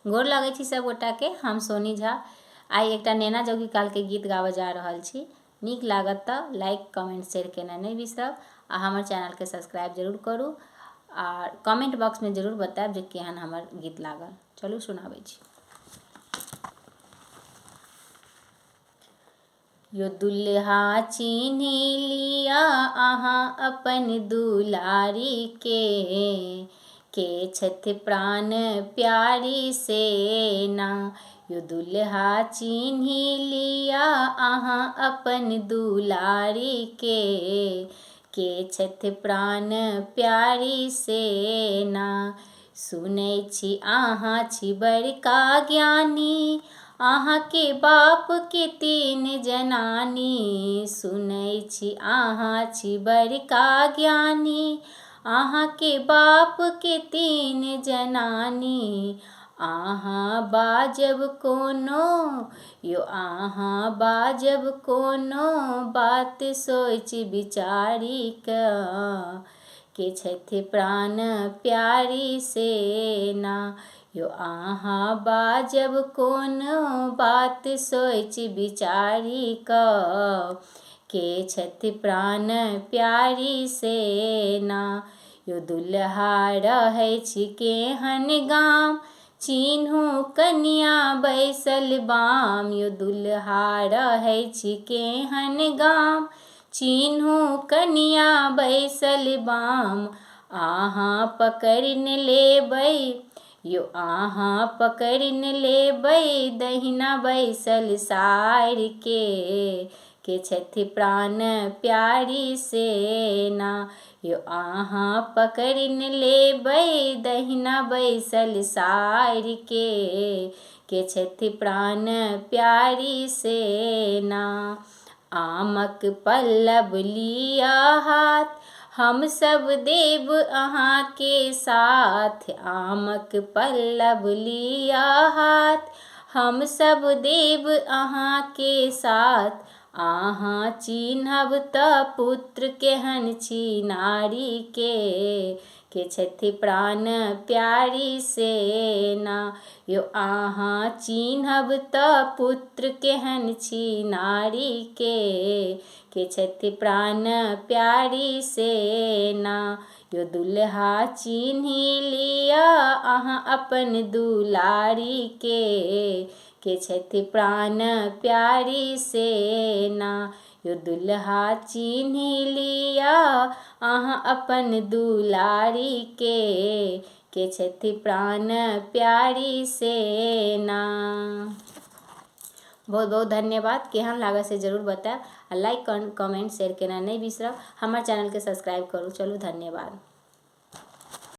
गोर लगै छी सब गोटा के। हम सोनी झा आई एकटा नैना जोगी काल के गीत गाबऽ जा रहल छी। नीक लागत तऽ लाइक कमेंट शेयर केना नहीं बिसरब आ हमर चैनल के सब्सक्राइब जरूर करू और कमेंट बॉक्स में जरूर बताएब जे केहन हमर गीत लागल। चलू सुनाबै छी। यो दुल्हा चिन्ही लिया अहाँ अपन दुलारी के छथि प्राण प्यारी सेना। यो दुल्हा चिन्ही लिया अहाँ अपन दुलारी के छथि प्राण प्यारी सेना। सुनै छी अहाँ छी बड़का ज्ञानी, अहाँ के बाप के 3 जनानी। सुनै छी अहाँ छी बड़का ज्ञानी, अहाँ के बाप के 3 जनानी। अहाँ बाजब कोनो यो अहाँ बाजब कोनो बात सोच विचारी के छथि प्राण प्यारी सेना। यो अहाँ बाजब कोनो बात सोच विचारी के छथि प्राण प्यारी सेना। यो दुल्हा रहै छी केहन गाम, चिन्हू कनिया बैसल बाम। यो दुल्हा रहै छी केहन गाम, चिन्हू कनिया बैसल बाम। अहाँ पकड़ि न लेबै यो अहाँ पकड़ि न लेबै दहिना बैसल साइर के छथि प्राण प्यारी सेना। यो अहाँ पकड़ि न लेबै दहिना बैसल साइर के छथि प्राण प्यारी सेना। आमक पल्लव लिया हाथ, हम सब देव अहाँ के साथ। आमक पल्लव लिया हाथ, हम सब देव अहाँ के साथ। अहाँ चिन्हब तऽ पुत्र केहन छी नारी के छथि प्राण प्यारी सेना। यो अहाँ चिन्हब तऽ पुत्र केहन छी नारी के छथि प्राण प्यारी सेना। यो दुल्हा चिन्ही लिया अहाँ अपन दुलारी के छथि प्राण प्यारी सेना। यो दुल्हा चिन्ही लिया अहाँ अपन दुलारी के छथि प्राण प्यारी सेना। बहुत बहुत धन्यवाद। केहन लागल से जरूर बताएब आ लाइक कमेंट शेयर केना नहीं बिसरब। हमर चैनल के सब्सक्राइब करू। चलू धन्यवाद।